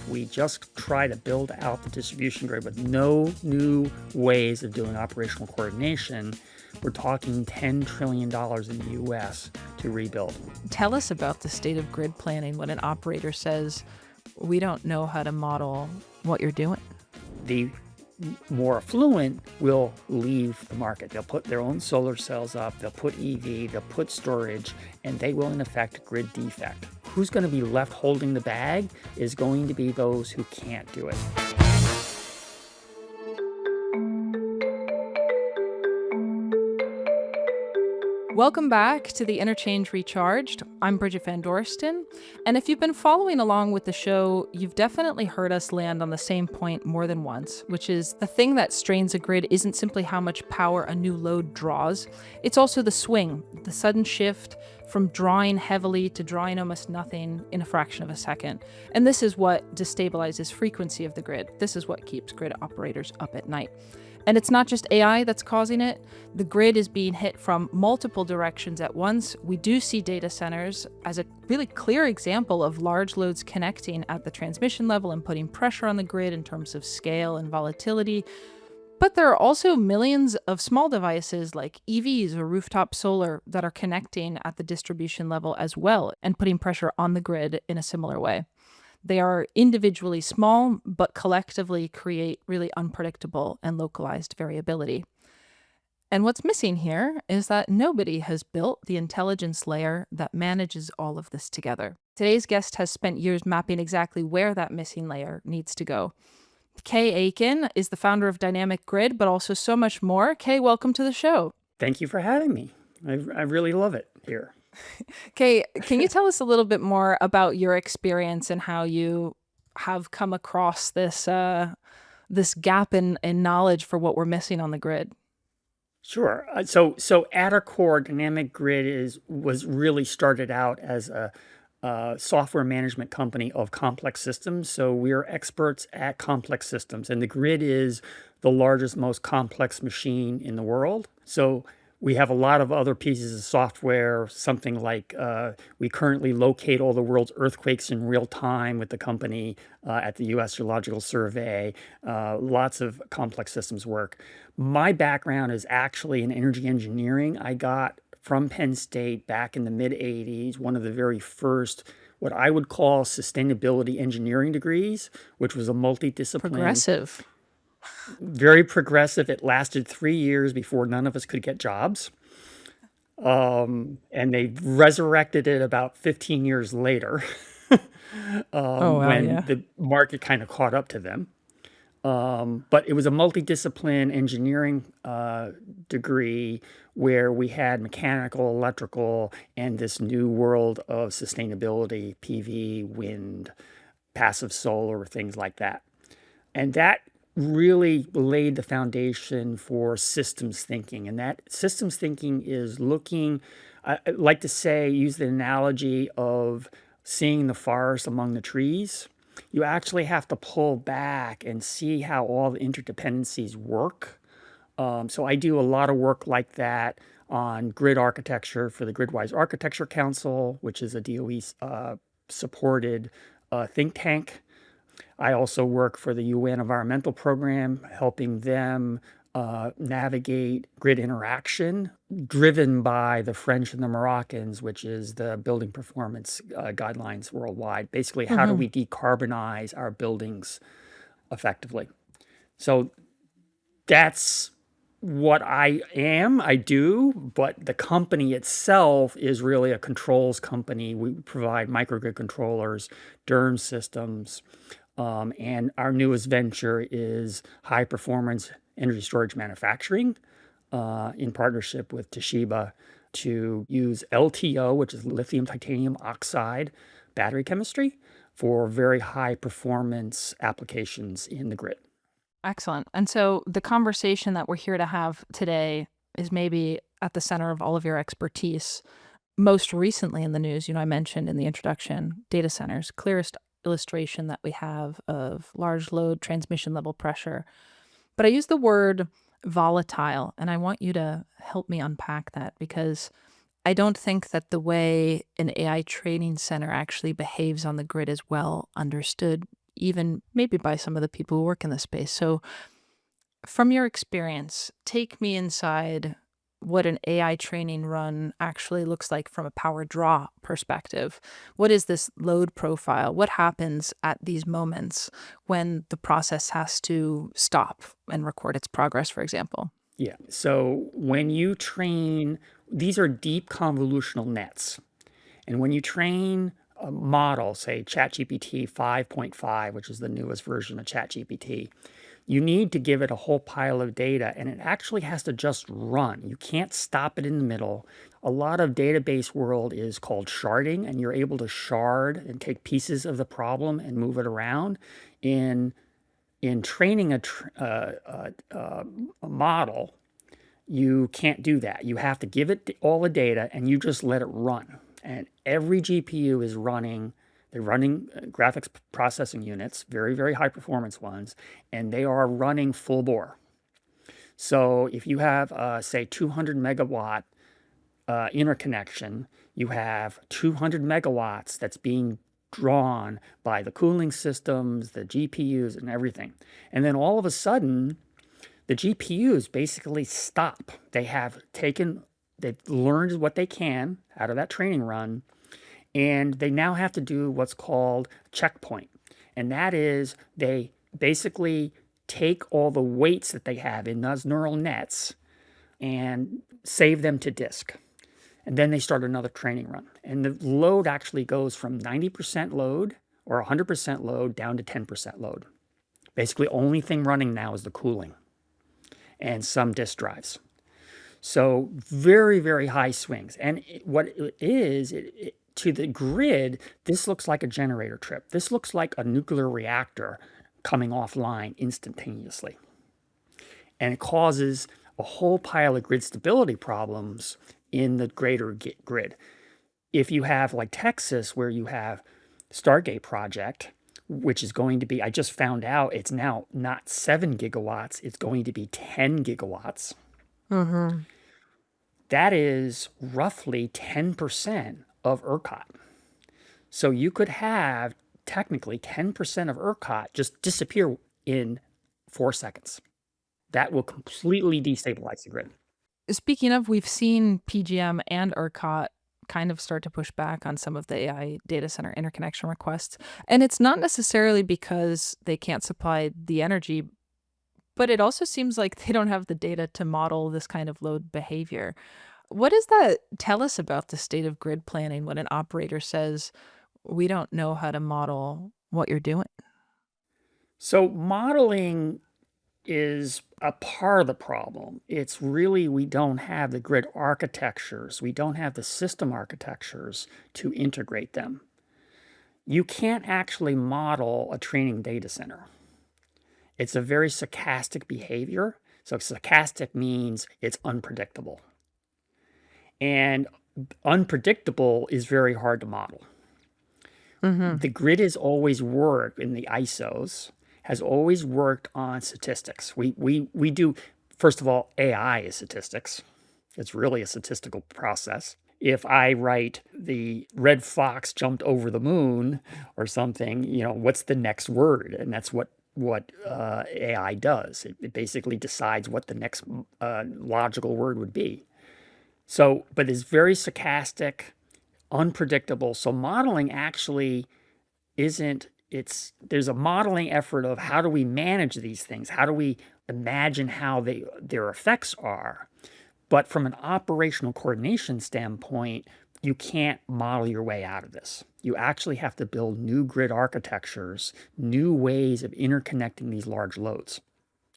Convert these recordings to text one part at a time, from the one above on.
we just try to build out the distribution grid with no new ways of doing operational coordination, we're talking $10 trillion in the U.S. to rebuild. Tell us about the state of grid planning when an operator says, we don't know how to model what you're doing. The more affluent will leave the market. They'll put their own solar cells up, they'll put EV, they'll put storage, and they will in effect grid defect. Who's going to be left holding the bag is going to be those who can't do it. Welcome back to the Interchange Recharged. I'm Bridget van Dorsten, and if you've been following along with the show, you've definitely heard us land on the same point more than once, which is the thing that strains a grid isn't simply how much power a new load draws, it's also the swing, the sudden shift from drawing heavily to drawing almost nothing in a fraction of a second. And this is what destabilizes frequency of the grid. This is what keeps grid operators up at night. And it's not just AI that's causing it. The grid is being hit from multiple directions at once. We do see data centers as a really clear example of large loads connecting at the transmission level and putting pressure on the grid in terms of scale and volatility. But there are also millions of small devices like EVs or rooftop solar that are connecting at the distribution level as well and putting pressure on the grid in a similar way. They are individually small, but collectively create really unpredictable and localized variability. And what's missing here is that nobody has built the intelligence layer that manages all of this together. Today's guest has spent years mapping exactly where that missing layer needs to go. Kay Aikin is the founder of Dynamic Grid, but also so much more. Kay, welcome to the show. Thank you for having me. I really love it here. Kay, can you tell us a little bit more about your experience and how you have come across this this gap in knowledge for what we're missing on the grid? Sure. So at our core, Dynamic Grid was really started out as a software management company of complex systems. So we're experts at complex systems, and the grid is the largest, most complex machine in the world. So we have a lot of other pieces of software, something like we currently locate all the world's earthquakes in real time with the company at the U.S. Geological Survey, lots of complex systems work. My background is actually in energy engineering. I got from Penn State back in the mid-'80s, one of the very first, what I would call sustainability engineering degrees, which was a multidisciplinary. Progressive. Very progressive. It lasted 3 years before none of us could get jobs. And they resurrected it about 15 years later when the market kind of caught up to them. But it was a multidiscipline engineering degree where we had mechanical, electrical, and this new world of sustainability, PV, wind, passive solar, things like that. And that really laid the foundation for systems thinking. And that systems thinking is looking, I like to say, use the analogy of seeing the forest among the trees. You actually have to pull back and see how all the interdependencies work. So I do a lot of work like that on grid architecture for the Gridwise Architecture Council, which is a DOE supported think tank. I also work for the UN Environmental Program, helping them navigate grid interaction driven by the French and the Moroccans, which is the building performance guidelines worldwide. Basically, how do we decarbonize our buildings effectively? So that's what I do, but the company itself is really a controls company. We provide microgrid controllers, DERMS systems, and our newest venture is high performance energy storage manufacturing in partnership with Toshiba to use LTO, which is lithium titanium oxide battery chemistry, for very high performance applications in the grid. Excellent. And so the conversation that we're here to have today is maybe at the center of all of your expertise. Most recently in the news, I mentioned in the introduction, data centers, clearest illustration that we have of large load transmission level pressure. But I use the word volatile, and I want you to help me unpack that, because I don't think that the way an AI training center actually behaves on the grid is well understood even maybe by some of the people who work in the space. So, from your experience, take me inside what an AI training run actually looks like from a power draw perspective. What is this load profile? What happens at these moments when the process has to stop and record its progress, for example? Yeah. So when you train, these are deep convolutional nets. And when you train a model, say ChatGPT 5.5, which is the newest version of ChatGPT, you need to give it a whole pile of data, and it actually has to just run. You can't stop it in the middle. A lot of database world is called sharding, and you're able to shard and take pieces of the problem and move it around. In training a model, you can't do that. You have to give it all the data and you just let it run. And every GPU is running, they're running graphics processing units, very, very high performance ones, and they are running full bore. So if you have, say, 200 megawatt interconnection, you have 200 megawatts that's being drawn by the cooling systems, the GPUs, and everything. And then all of a sudden, the GPUs basically stop. They've learned what they can out of that training run, and they now have to do what's called checkpoint. And that is they basically take all the weights that they have in those neural nets and save them to disk. And then they start another training run. And the load actually goes from 90% load or 100% load down to 10% load. Basically, only thing running now is the cooling and some disk drives. So very, very high swings. And what it is, to the grid, this looks like a generator trip. This looks like a nuclear reactor coming offline instantaneously. And it causes a whole pile of grid stability problems in the greater grid. If you have, like Texas, where you have Stargate project, which is going to be, I just found out it's now not 7 gigawatts, it's going to be 10 gigawatts. Mm-hmm. That is roughly 10% of ERCOT. So you could have technically 10% of ERCOT just disappear in 4 seconds. That will completely destabilize the grid. Speaking of, we've seen PGM and ERCOT kind of start to push back on some of the AI data center interconnection requests. And it's not necessarily because they can't supply the energy, but it also seems like they don't have the data to model this kind of load behavior. What does that tell us about the state of grid planning when an operator says, we don't know how to model what you're doing? So modeling is a part of the problem. It's really, we don't have the grid architectures. We don't have the system architectures to integrate them. You can't actually model a training data center. It's a very stochastic behavior. So stochastic means it's unpredictable. And unpredictable is very hard to model. Mm-hmm. The grid has always worked in the ISOs, has always worked on statistics. We do, first of all, AI is statistics. It's really a statistical process. If I write the red fox jumped over the moon or something, what's the next word? And that's what AI does. It basically decides what the next logical word would be. So, but it's very stochastic, unpredictable. So modeling actually isn't, there's a modeling effort of how do we manage these things? How do we imagine how their effects are? But from an operational coordination standpoint, you can't model your way out of this. You actually have to build new grid architectures, new ways of interconnecting these large loads.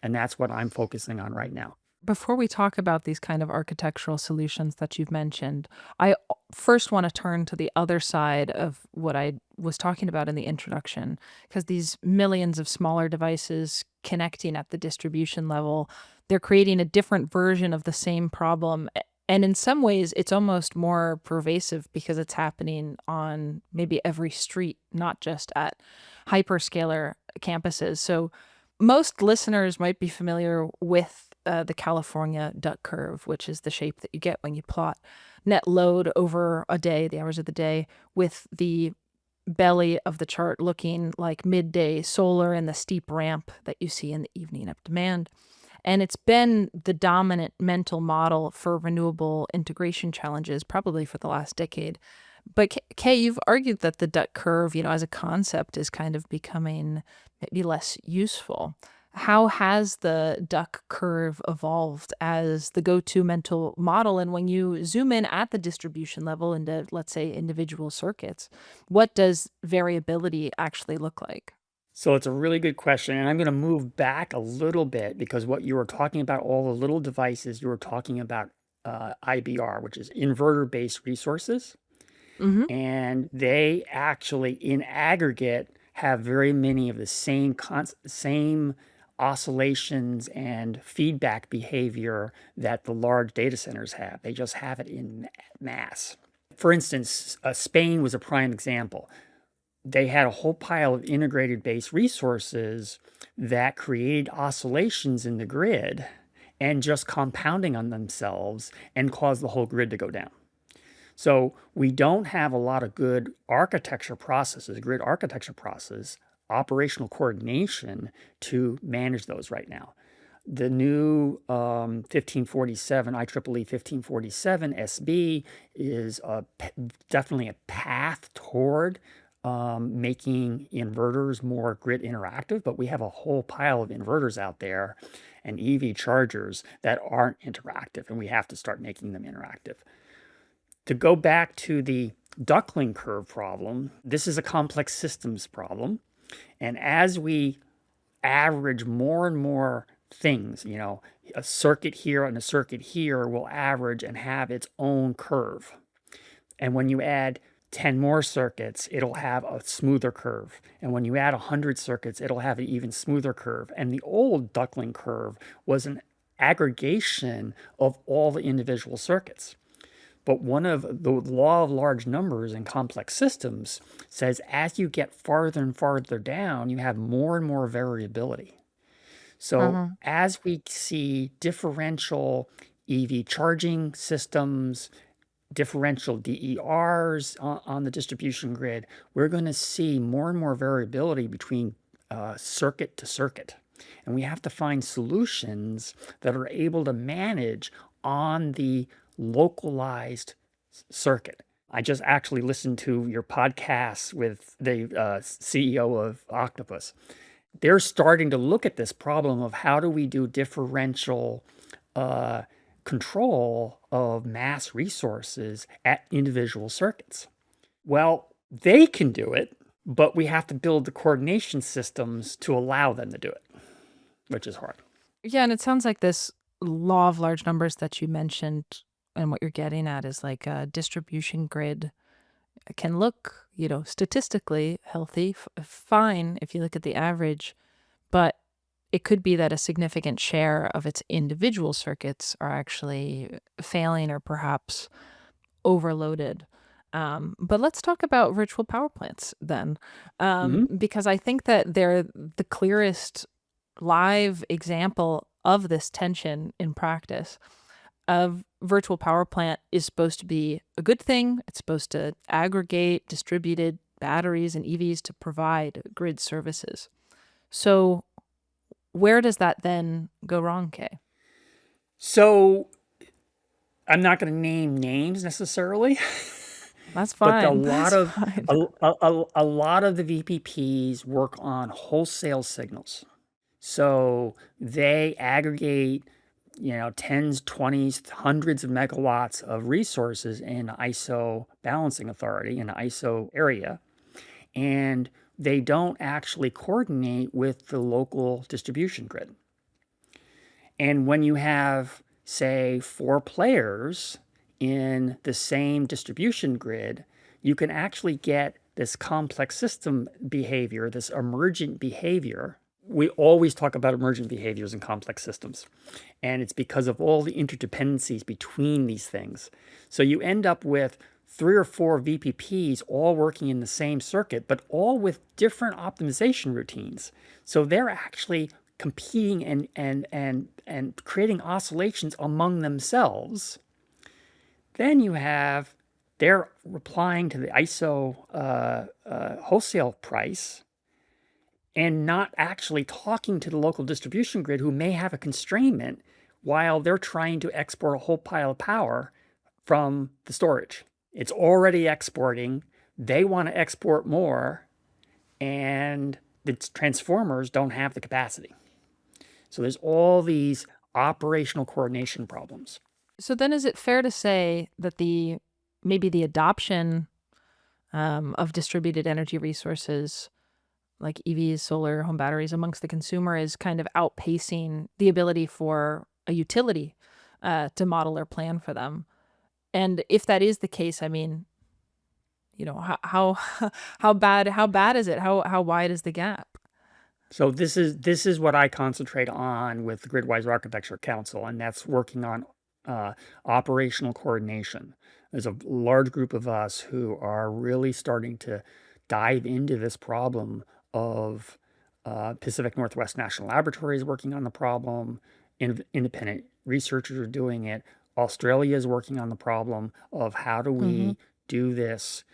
And that's what I'm focusing on right now. Before we talk about these kind of architectural solutions that you've mentioned, I first want to turn to the other side of what I was talking about in the introduction, because these millions of smaller devices connecting at the distribution level, they're creating a different version of the same problem. And in some ways, it's almost more pervasive because it's happening on maybe every street, not just at hyperscaler campuses. So most listeners might be familiar with the California duck curve, which is the shape that you get when you plot net load over a day, the hours of the day, with the belly of the chart looking like midday solar and the steep ramp that you see in the evening of demand. And it's been the dominant mental model for renewable integration challenges probably for the last decade. But Kay, you've argued that the duck curve, as a concept is kind of becoming maybe less useful. How has the duck curve evolved as the go-to mental model? And when you zoom in at the distribution level into, let's say, individual circuits, what does variability actually look like? So it's a really good question. And I'm going to move back a little bit because what you were talking about, all the little devices, you were talking about IBR, which is inverter-based resources. Hmm. And they actually, in aggregate, have very many of the same oscillations and feedback behavior that the large data centers have. They just have it in mass. For instance, Spain was a prime example. They had a whole pile of integrated base resources that created oscillations in the grid and just compounding on themselves and caused the whole grid to go down. So we don't have a lot of good architecture processes, grid architecture process, operational coordination to manage those right now. The new 1547, IEEE 1547 SB is definitely a path toward making inverters more grid interactive, but we have a whole pile of inverters out there and EV chargers that aren't interactive, and we have to start making them interactive. To go back to the duckling curve problem, this is a complex systems problem. And as we average more and more things, a circuit here and a circuit here will average and have its own curve. And when you add 10 more circuits, it'll have a smoother curve. And when you add 100 circuits, it'll have an even smoother curve. And the old duckling curve was an aggregation of all the individual circuits. But one of the law of large numbers in complex systems says as you get farther and farther down, you have more and more variability. So as we see differential EV charging systems, differential DERs on the distribution grid, we're going to see more and more variability between circuit to circuit. And we have to find solutions that are able to manage on the localized circuit. I just actually listened to your podcast with the CEO of Octopus. They're starting to look at this problem of how do we do differential control of mass resources at individual circuits. Well, they can do it, but we have to build the coordination systems to allow them to do it, which is hard. Yeah, and it sounds like this law of large numbers that you mentioned and what you're getting at is like a distribution grid can look, statistically healthy, fine if you look at the average, but it could be that a significant share of its individual circuits are actually failing or perhaps overloaded. But let's talk about virtual power plants then, because I think that they're the clearest live example of this tension in practice. A virtual power plant is supposed to be a good thing. It's supposed to aggregate distributed batteries and EVs to provide grid services. So where does that then go wrong, Kay? So I'm not going to name names necessarily, That's but fine. That's fine. a lot of the VPPs work on wholesale signals. So they aggregate, tens, 20s, hundreds of megawatts of resources in ISO balancing authority, in the ISO area. And they don't actually coordinate with the local distribution grid. And when you have, say, 4 players in the same distribution grid, you can actually get this complex system behavior, this emergent behavior. We always talk about emergent behaviors in complex systems, and it's because of all the interdependencies between these things. So you end up with 3 or 4 VPPs all working in the same circuit, but all with different optimization routines. So they're actually competing and creating oscillations among themselves. Then you have they're replying to the ISO wholesale price and not actually talking to the local distribution grid who may have a constrainment while they're trying to export a whole pile of power from the storage. It's already exporting. They want to export more, and the transformers don't have the capacity. So there's all these operational coordination problems. So then is it fair to say that maybe the adoption of distributed energy resources like EVs, solar, home batteries amongst the consumer is kind of outpacing the ability for a utility to model or plan for them? And if that is the case, I mean, how how bad is it? How wide is the gap? So this is what I concentrate on with the Gridwise Architecture Council, and that's working on operational coordination. There's a large group of us who are really starting to dive into this problem of Pacific Northwest National Laboratory is working on the problem. Independent researchers are doing it. Australia is working on the problem of how do we do this.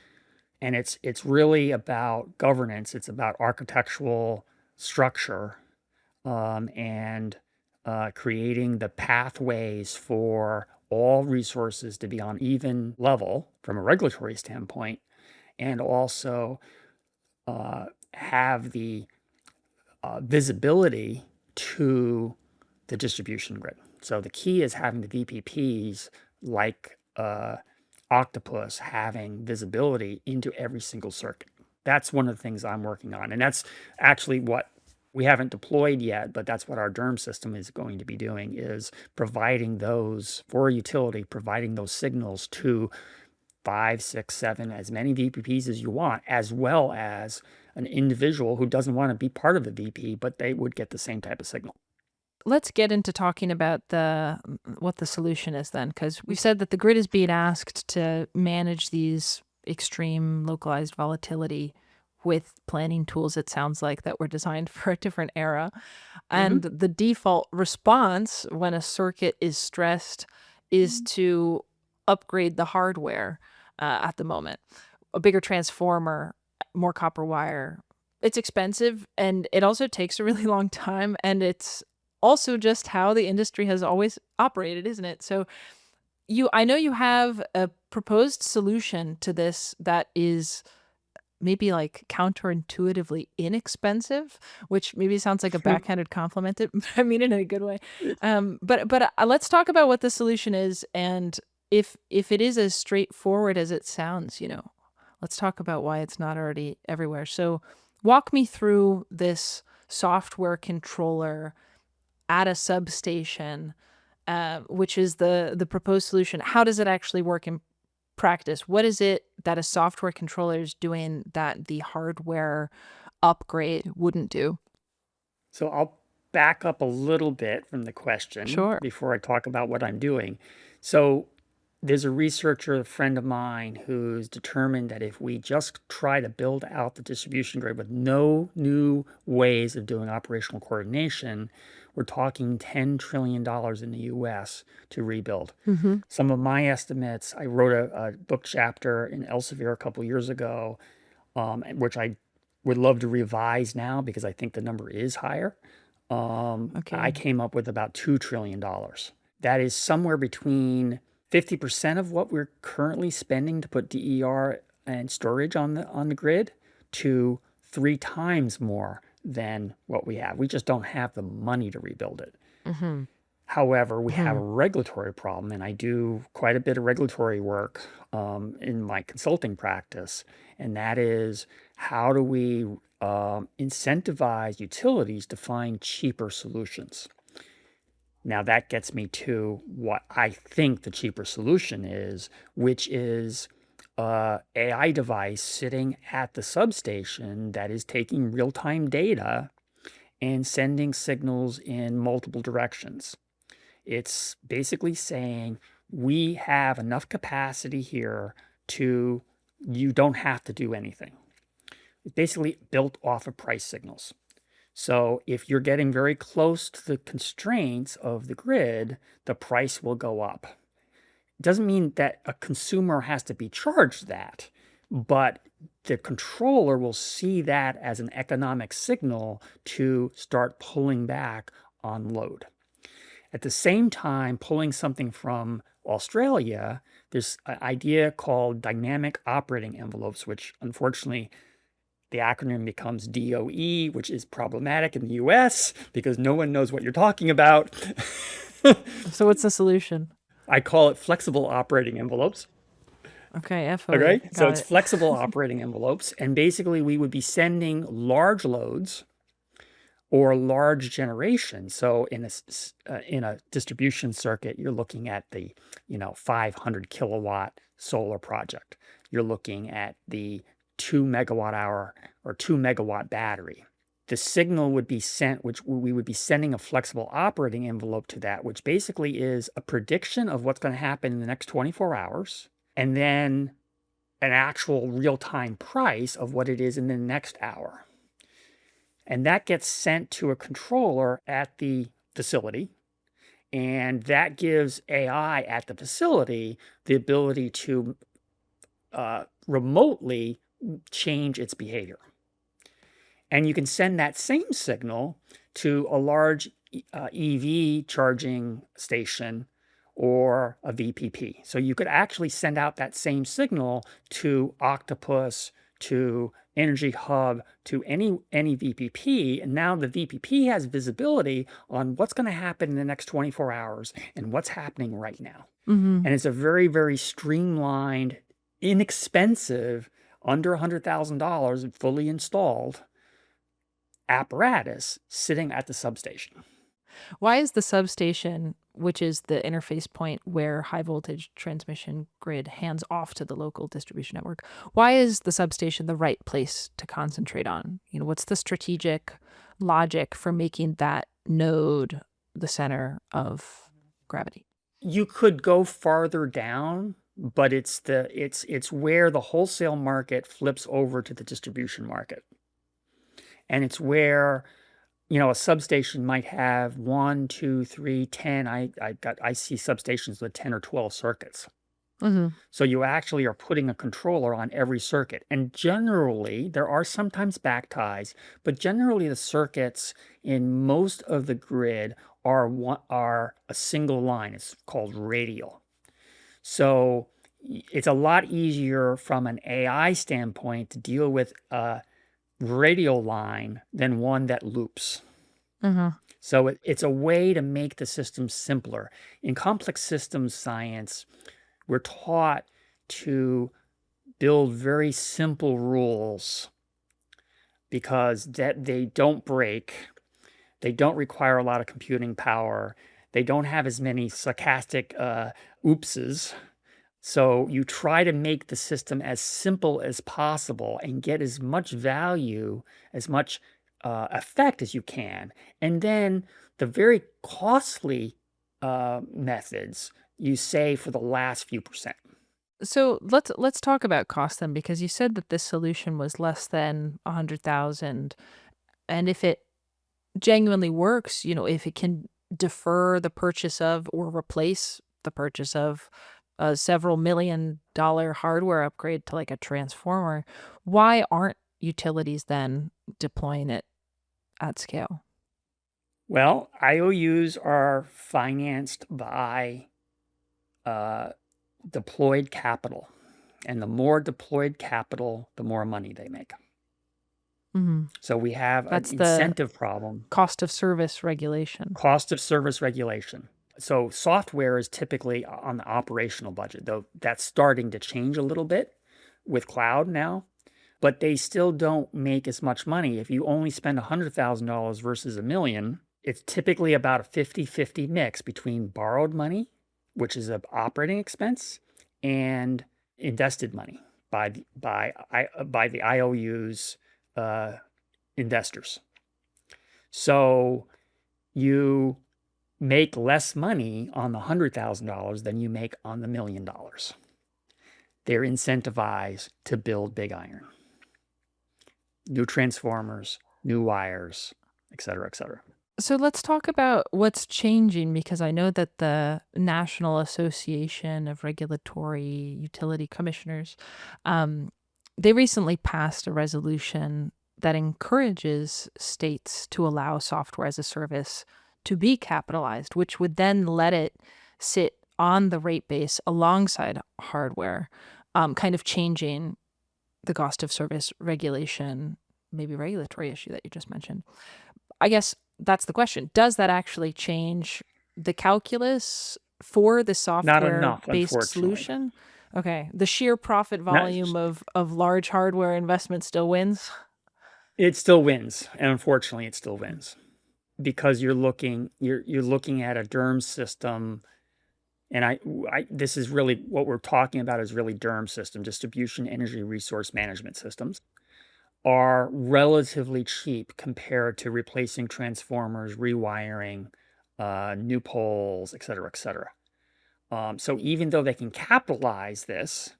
And it's really about governance. It's about architectural structure and creating the pathways for all resources to be on even level from a regulatory standpoint, and also have the visibility to the distribution grid. So the key is having the VPPs like Octopus having visibility into every single circuit. That's one of the things I'm working on. And that's actually what we haven't deployed yet, but that's what our DERM system is going to be doing, is providing those for a utility, providing those signals to 5, 6, 7, as many VPPs as you want, as well as an individual who doesn't want to be part of the VP, but they would get the same type of signal. Let's get into talking about what the solution is then, because we've said that the grid is being asked to manage these extreme localized volatility with planning tools, it sounds like, that were designed for a different era. And the default response when a circuit is stressed is to upgrade the hardware at the moment. A bigger transformer, more copper wire. It's expensive, and it also takes a really long time, and it's also just how the industry has always operated, isn't it? So I know you have a proposed solution to this that is maybe like counterintuitively inexpensive, which maybe sounds like a backhanded compliment. I mean it in a good way. But let's talk about what the solution is, and if it is as straightforward as it sounds, let's talk about why it's not already everywhere. So walk me through this software controller at a substation, which is the proposed solution. How does it actually work in practice? What is it that a software controller is doing that the hardware upgrade wouldn't do? So I'll back up a little bit from the question Sure. before I talk about what I'm doing. So there's a researcher, a friend of mine, who's determined that if we just try to build out the distribution grid with no new ways of doing operational coordination, we're talking $10 trillion in the US to rebuild. Some of my estimates, I wrote a book chapter in Elsevier a couple years ago, which I would love to revise now because I think the number is higher. I came up with about $2 trillion. That is somewhere between 50% of what we're currently spending to put DER and storage on the grid to 3 times more than what we have. We just don't have the money to rebuild it. However, we have a regulatory problem, and I do quite a bit of regulatory work in my consulting practice, and that is how do we incentivize utilities to find cheaper solutions? Now that gets me to what I think the cheaper solution is, which is an AI device sitting at the substation that is taking real-time data and sending signals in multiple directions. It's basically saying we have enough capacity here to, you don't have to do anything. It's basically built off of price signals. So if you're getting very close to the constraints of the grid, the price will go up. doesn't mean that a consumer has to be charged that, but the controller will see that as an economic signal to start pulling back on load. At the same time, pulling something from Australia, there's an idea called dynamic operating envelopes, which unfortunately the acronym becomes DOE, which is problematic in the US because no one knows what you're talking about. So what's the solution? I call it flexible operating envelopes. Okay, FOE. Okay, so Got it's it. flexible operating envelopes. And basically, we would be sending large loads or large generation. So in a distribution circuit, you're looking at the 500 kilowatt solar project. You're looking at the 2 megawatt hour or 2 megawatt battery. The signal would be sent, which we would be sending a flexible operating envelope to that, which basically is a prediction of what's going to happen in the next 24 hours, and then an actual real-time price of what it is in the next hour. And that gets sent to a controller at the facility. And that gives AI at the facility the ability to remotely change its behavior. And you can send that same signal to a large EV charging station or a VPP. So you could actually send out that same signal to Octopus, to Energy Hub, to any VPP. And now the VPP has visibility on what's going to happen in the next 24 hours and what's happening right now. Mm-hmm. And it's a very, very streamlined, inexpensive, under $100,000, fully installed apparatus sitting at the substation. Why is the substation, which is the interface point where high voltage transmission grid hands off to the local distribution network, why is the substation the right place to concentrate on? What's the strategic logic for making that node the center of gravity? You could go farther down, but it's where the wholesale market flips over to the distribution market. And it's where a substation might have 1, 2, 3, 10. I see substations with 10 or 12 circuits. Mm-hmm. So you actually are putting a controller on every circuit. And generally, there are sometimes back ties, but generally the circuits in most of the grid are a single line. It's called radial. So it's a lot easier from an AI standpoint to deal with a radial line than one that loops. Mm-hmm. So it's a way to make the system simpler. In complex systems science, we're taught to build very simple rules because they don't break, they don't require a lot of computing power, they don't have as many stochastic oopses. So you try to make the system as simple as possible and get as much value, as much effect as you can. And then the very costly methods you save for the last few percent. So let's talk about cost then, because you said that this solution was less than 100,000, and if it genuinely works, if it can defer the purchase of or replace the purchase of a several $1 million hardware upgrade to like a transformer, why aren't utilities then deploying it at scale? Well, IOUs are financed by deployed capital. And the more deployed capital, the more money they make. Mm-hmm. So we have That's an the incentive problem. cost of service regulation. Cost of service regulation. So software is typically on the operational budget, though that's starting to change a little bit with cloud now. But they still don't make as much money. If you only spend $100,000 versus $1 million, it's typically about a 50-50 mix between borrowed money, which is an operating expense, and invested money by the IOU's investors. So you make less money on the $100,000 than you make on the $1 million. They're incentivized to build big iron, new transformers, new wires, et cetera, et cetera. So let's talk about what's changing because I know that the National Association of Regulatory Utility Commissioners, um, they recently passed a resolution that encourages states to allow software as a service to be capitalized, which would then let it sit on the rate base alongside hardware, kind of changing the cost of service regulation, maybe regulatory issue that you just mentioned. I guess that's the question. Does that actually change the calculus for the Not enough, software-based unfortunately. solution? Okay. The sheer profit Not, volume of large hardware investment still wins? it still wins, and unfortunately, it still wins because you're looking at a DERM system, and this is really what we're talking about is really DERM system, distribution energy resource management systems, are relatively cheap compared to replacing transformers, rewiring, new poles, et cetera, et cetera. So even though they can capitalize this,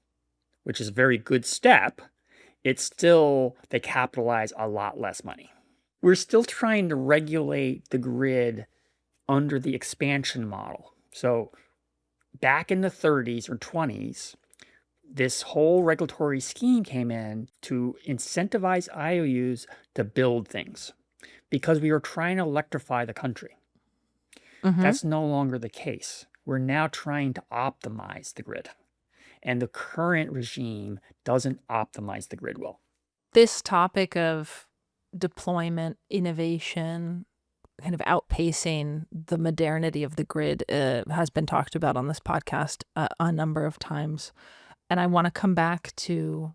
which is a very good step, it's still, they capitalize a lot less money. We're still trying to regulate the grid under the expansion model. So back in the 30s or 20s, this whole regulatory scheme came in to incentivize IOUs to build things because we were trying to electrify the country. Mhm. That's no longer the case. We're now trying to optimize the grid, and the current regime doesn't optimize the grid well. This topic of deployment, innovation, kind of outpacing the modernity of the grid has been talked about on this podcast a number of times. And I want to come back to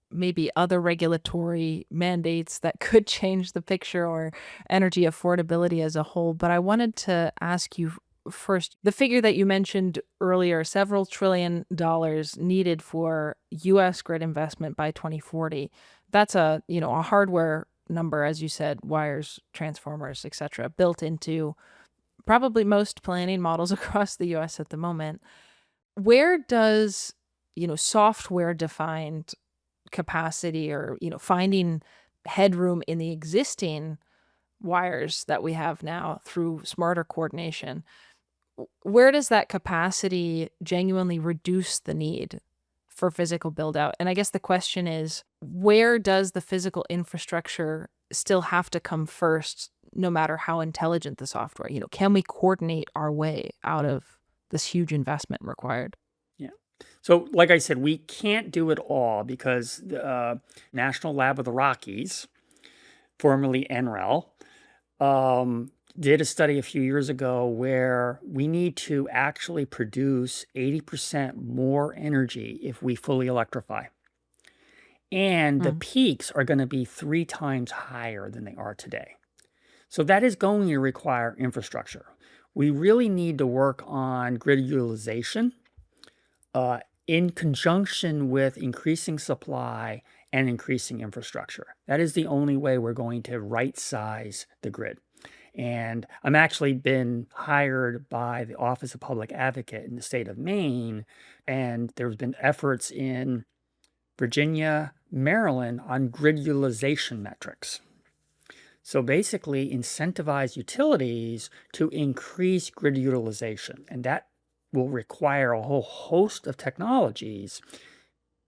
maybe other regulatory mandates that could change the picture or energy affordability as a whole. But I wanted to ask you first the figure that you mentioned earlier, several trillion dollars needed for US grid investment by 2040. That's a hardware number, as you said, wires, transformers, etc., built into probably most planning models across the US at the moment. Where does software defined capacity or finding headroom in the existing wires that we have now through smarter coordination, where does that capacity genuinely reduce the need for physical build out? And I guess the question is, where does the physical infrastructure still have to come first, no matter how intelligent the software? Can we coordinate our way out of this huge investment required? Yeah. So, like I said, we can't do it all because the National Lab of the Rockies, formerly NREL, did a study a few years ago where we need to actually produce 80% more energy if we fully electrify. And the Mm. peaks are going to be 3 times higher than they are today. So that is going to require infrastructure. We really need to work on grid utilization in conjunction with increasing supply and increasing infrastructure. That is the only way we're going to right size the grid. And I'm actually been hired by the Office of Public Advocate in the state of Maine, and there's been efforts in Virginia, Maryland on grid utilization metrics. So basically, incentivize utilities to increase grid utilization, and that will require a whole host of technologies: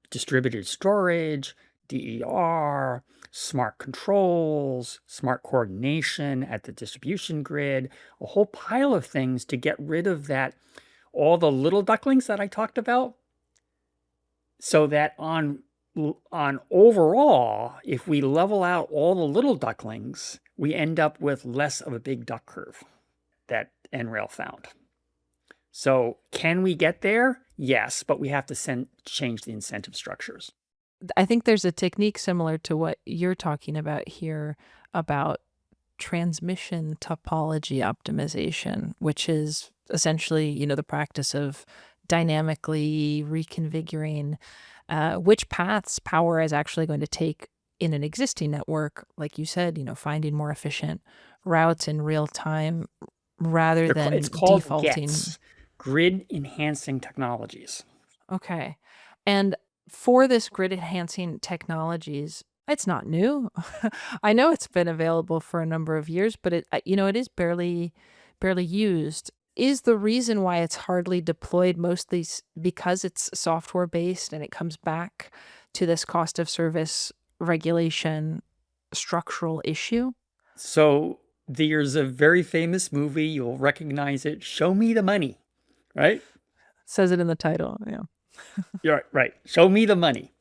distributed storage, DER, smart controls, smart coordination at the distribution grid, a whole pile of things to get rid of that, all the little ducklings that I talked about, so that on overall, if we level out all the little ducklings, we end up with less of a big duck curve that NRail found. So can we get there? Yes, but we have to change the incentive structures. I think there's a technique similar to what you're talking about here about transmission topology optimization, which is essentially, the practice of dynamically reconfiguring which paths power is actually going to take in an existing network. Like you said, finding more efficient routes in real time rather It's than called defaulting. GETS, Grid Enhancing Technologies. Okay. And for this grid enhancing technologies, It's not new. I know it's been available for a number of years, but it is barely used. Is the reason why it's hardly deployed mostly because it's software based and it comes back to this cost of service regulation structural issue? So there's a very famous movie, you'll recognize it, Show Me the Money, right? Says it in the title. Yeah. You're right. Show me the money.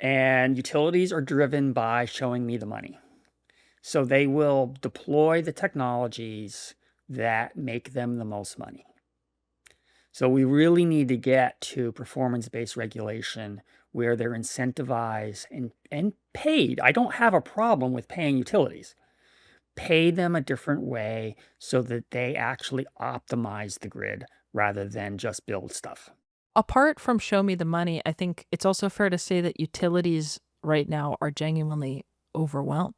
And utilities are driven by showing me the money. So they will deploy the technologies that make them the most money. So we really need to get to performance-based regulation where they're incentivized and paid. I don't have a problem with paying utilities. Pay them a different way so that they actually optimize the grid rather than just build stuff. Apart from show me the money, I think it's also fair to say that utilities right now are genuinely overwhelmed.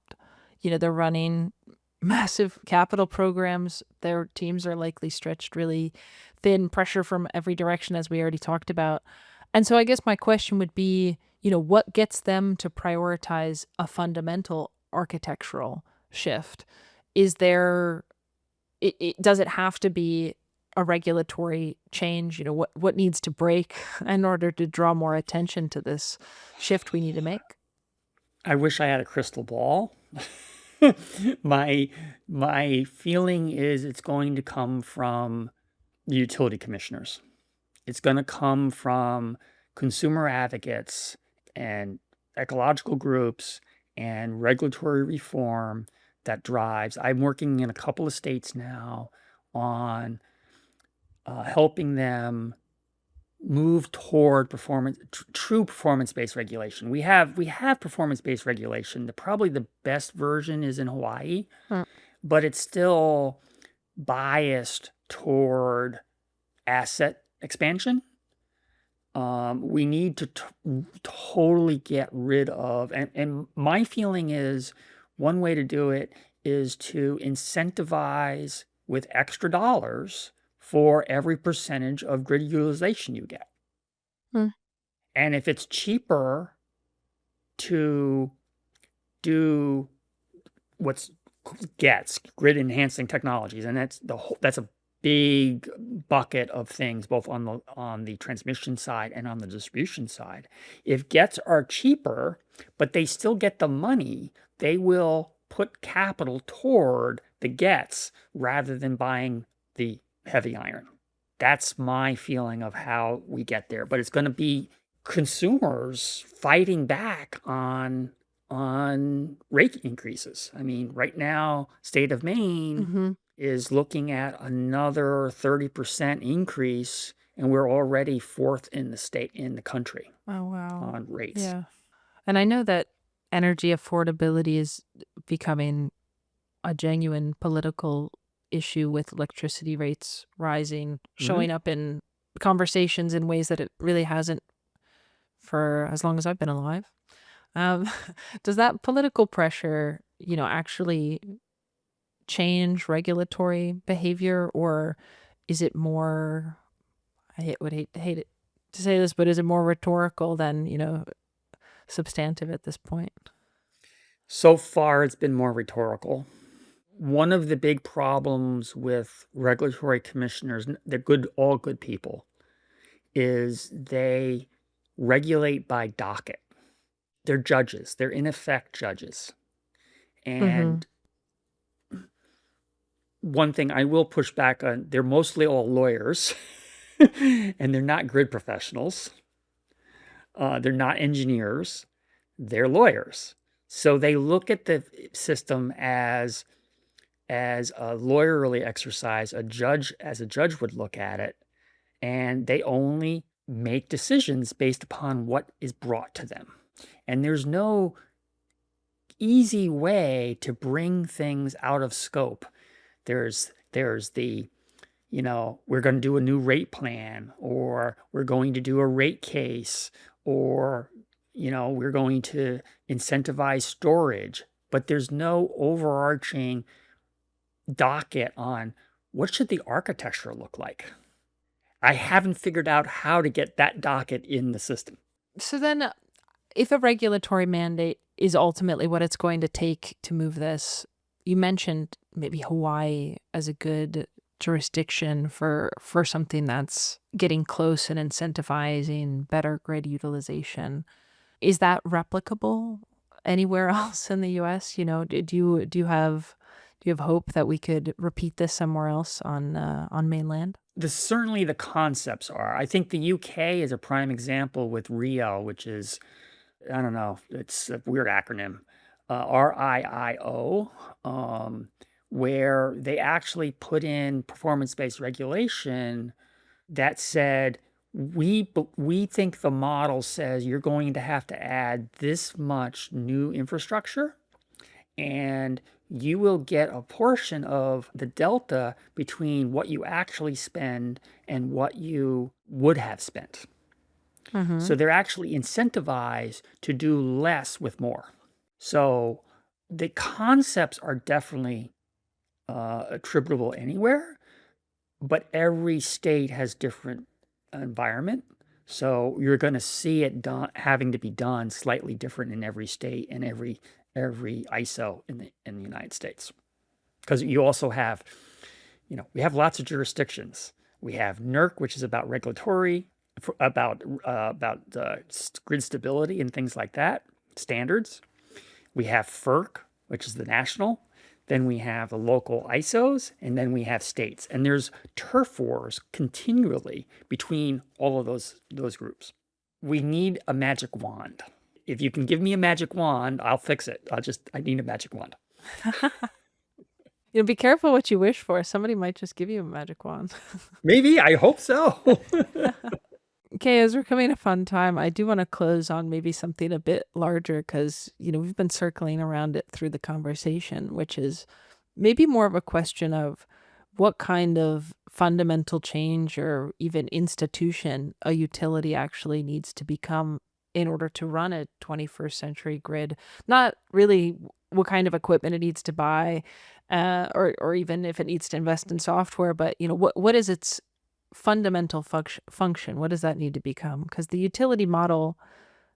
They're running massive capital programs. Their teams are likely stretched really thin, pressure from every direction, as we already talked about. And so I guess my question would be, what gets them to prioritize a fundamental architectural shift? Is there, does it have to be a regulatory change? What needs to break in order to draw more attention to this shift we need to make? I wish I had a crystal ball. My feeling is it's going to come from the utility commissioners. It's going to come from consumer advocates and ecological groups and regulatory reform that drives. I'm working in a couple of states now on helping them move toward true performance-based regulation. We have performance-based regulation. Probably the best version is in Hawaii, but it's still biased toward asset expansion. We need to totally get rid of, and my feeling is one way to do it is to incentivize with extra dollars for every percentage of grid utilization you get. And if it's cheaper to do what's gets grid enhancing technologies, and that's a big bucket of things, both on the transmission side and on the distribution side. If gets are cheaper, but they still get the money, they will put capital toward the gets rather than buying the heavy iron. That's my feeling of how we get there. But it's going to be consumers fighting back on rate increases. I mean, right now, state of Maine is looking at another 30% increase, and we're already fourth in the country. Oh, wow. On rates. Yeah. And I know that energy affordability is becoming a genuine political issue with electricity rates rising, showing up in conversations in ways that it really hasn't for as long as I've been alive. Does that political pressure, actually change regulatory behavior, or is it more, would hate it to say this, but is it more rhetorical than, substantive at this point? So far, it's been more rhetorical. One of the big problems with regulatory commissioners, they're all good people, is they regulate by docket. They're judges. They're in effect judges. And one thing I will push back on, they're mostly all lawyers and they're not grid professionals. They're not engineers. They're lawyers. So they look at the system as a lawyerly exercise, as a judge would look at it, and they only make decisions based upon what is brought to them. And there's no easy way to bring things out of scope. There's the, we're going to do a new rate plan, or we're going to do a rate case, or, we're going to incentivize storage. But there's no overarching docket on what should the architecture look like. I haven't figured out how to get that docket in the system. So then, if a regulatory mandate is ultimately what it's going to take to move this. You mentioned maybe Hawaii as a good jurisdiction for something that's getting close and incentivizing better grid utilization. Is that replicable anywhere else in the US? Do you have hope that we could repeat this somewhere else on mainland? Certainly the concepts are. I think the UK is a prime example with RIO, which is, I don't know, it's a weird acronym, RIIO, where they actually put in performance-based regulation that said, we think the model says you're going to have to add this much new infrastructure, and you will get a portion of the delta between what you actually spend and what you would have spent. So they're actually incentivized to do less with more. So the concepts are definitely attributable anywhere, but every state has different environment. So you're going to see it having to be done slightly different in every state and every ISO in the United States. Because you also have, we have lots of jurisdictions. We have NERC, which is about regulatory, about grid stability and things like that, standards. We have FERC, which is the national. Then we have the local ISOs, and then we have states. And there's turf wars continually between all of those groups. We need a magic wand. If you can give me a magic wand, I'll fix it. I need a magic wand. Be careful what you wish for. Somebody might just give you a magic wand. Maybe, I hope so. Okay, as we're coming a fun time, I do want to close on maybe something a bit larger because, we've been circling around it through the conversation, which is maybe more of a question of what kind of fundamental change or even institution a utility actually needs to become in order to run a 21st century grid. Not really what kind of equipment it needs to buy, or even if it needs to invest in software, but what is its fundamental function? What does that need to become? Because the utility model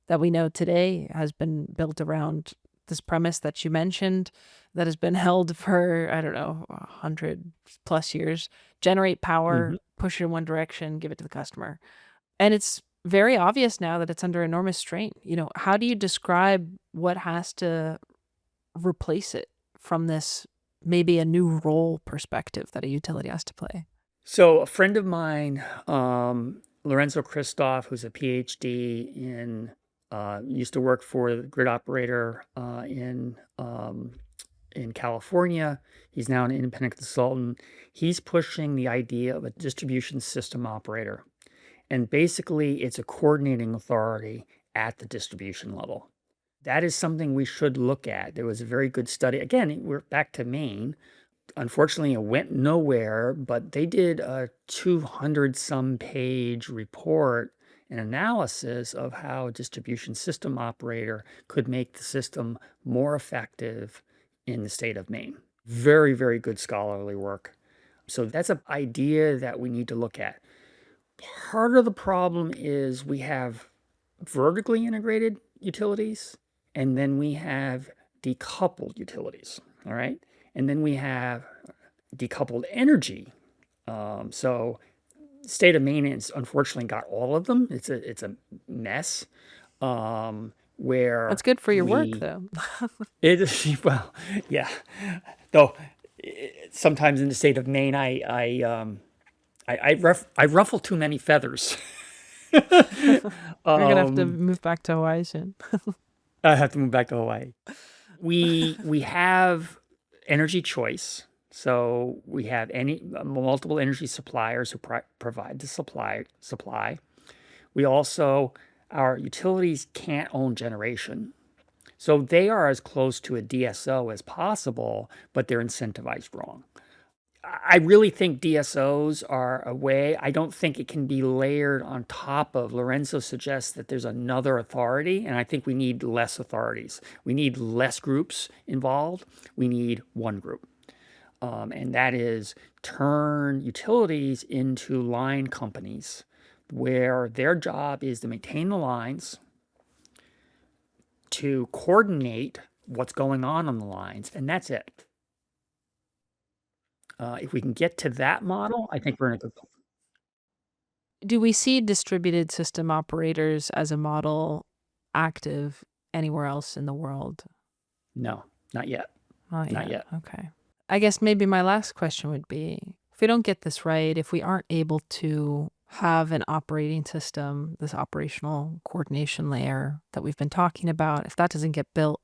that we know today has been built around this premise that you mentioned that has been held for, I don't know, 100 plus years. Generate power, push it in one direction, give it to the customer. And it's very obvious now that it's under enormous strain. How do you describe what has to replace it from this maybe a new role perspective that a utility has to play? So a friend of mine, Lorenzo Christoph, who's a PhD used to work for the grid operator in California. He's now an independent consultant. He's pushing the idea of a distribution system operator. And basically, it's a coordinating authority at the distribution level. That is something we should look at. There was a very good study. Again, we're back to Maine. Unfortunately, it went nowhere, but they did a 200-some page report and analysis of how a distribution system operator could make the system more effective in the state of Maine. Very, very good scholarly work. So that's an idea that we need to look at. Part of the problem is we have vertically integrated utilities, and then we have decoupled utilities, all right? And then we have decoupled energy. So state of Maine has unfortunately got all of them. It's a mess. Where That's good for your work, though. It is, well, yeah. Though sometimes in the state of Maine, I ruffle too many feathers. You're gonna have to move back to Hawaii soon. I have to move back to Hawaii. We have energy choice. So we have multiple energy suppliers who provide the supply. We also, our utilities can't own generation. So they are as close to a DSO as possible, but they're incentivized wrong. I really think DSOs are a way. I don't think it can be layered on top of. Lorenzo suggests that there's another authority, and I think we need less authorities. We need less groups involved. We need one group. And that is turn utilities into line companies where their job is to maintain the lines, to coordinate what's going on the lines, and that's it. If we can get to that model, I think we're in a good place. Do we see distributed system operators as a model active anywhere else in the world? No, not yet. Not Not yet. yet. Okay. I guess maybe my last question would be, if we don't get this right, if we aren't able to have an operating system, this operational coordination layer that we've been talking about, if that doesn't get built,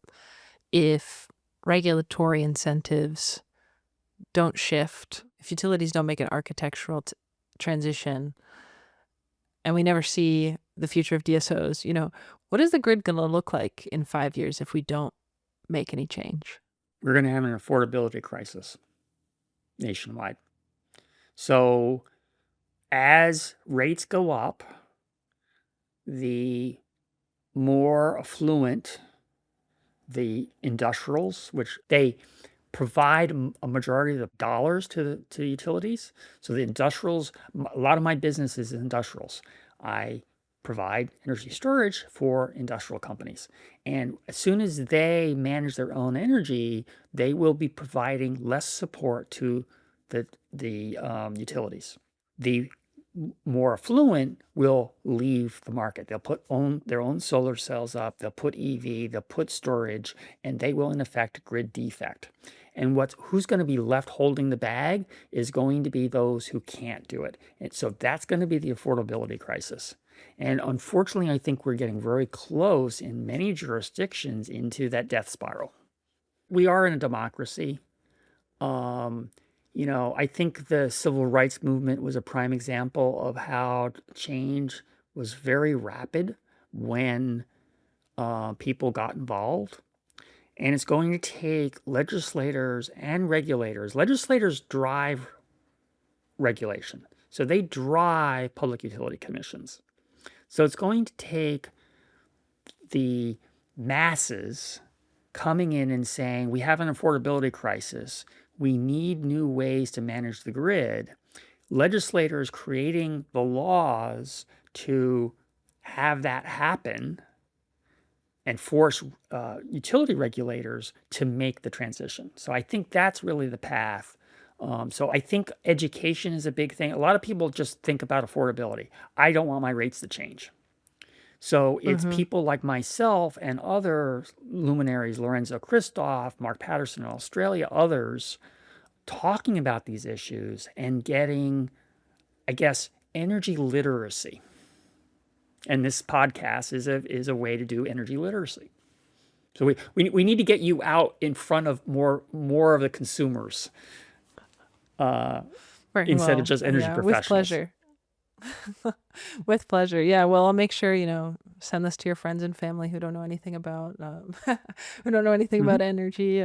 if regulatory incentives don't shift, if utilities don't make an architectural transition, and we never see the future of DSOs, what is the grid going to look like in 5 years if we don't make any change? We're going to have an affordability crisis nationwide. So as rates go up, the more affluent the industrials, which they provide a majority of the dollars to utilities. So the industrials, a lot of my business is industrials. I provide energy storage for industrial companies. And as soon as they manage their own energy, they will be providing less support to the utilities. The more affluent will leave the market. They'll put their own solar cells up, they'll put EV, they'll put storage, and they will in effect grid defect. And who's going to be left holding the bag is going to be those who can't do it. And so that's going to be the affordability crisis. And unfortunately, I think we're getting very close in many jurisdictions into that death spiral. We are in a democracy. I think the civil rights movement was a prime example of how change was very rapid when people got involved. And it's going to take legislators and regulators. Legislators drive regulation. So they drive public utility commissions. So it's going to take the masses coming in and saying, we have an affordability crisis. We need new ways to manage the grid. Legislators creating the laws to have that happen and force utility regulators to make the transition. So I think that's really the path. So I think education is a big thing. A lot of people just think about affordability. I don't want my rates to change. So it's people like myself and other luminaries, Lorenzo Christoph, Mark Patterson in Australia, others, talking about these issues and getting, I guess, energy literacy. And this podcast is a way to do energy literacy. So we need to get you out in front of more of the consumers instead of just energy professionals. With pleasure. With pleasure. Yeah. Well, I'll make sure, send this to your friends and family who don't know anything about about energy.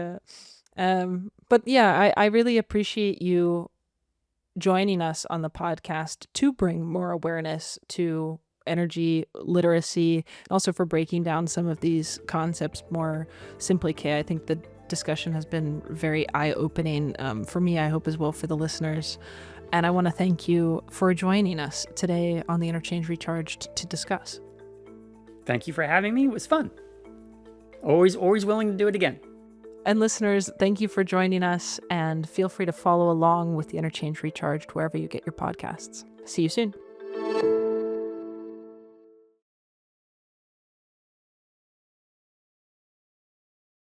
But yeah, I really appreciate you joining us on the podcast to bring more awareness to energy literacy, and also for breaking down some of these concepts more simply, Kay. I think the discussion has been very eye-opening for me, I hope as well for the listeners. And I want to thank you for joining us today on the Interchange Recharged to discuss. Thank you for having me. It was fun. Always willing to do it again. And listeners, thank you for joining us, and feel free to follow along with the Interchange Recharged wherever you get your podcasts. See you soon.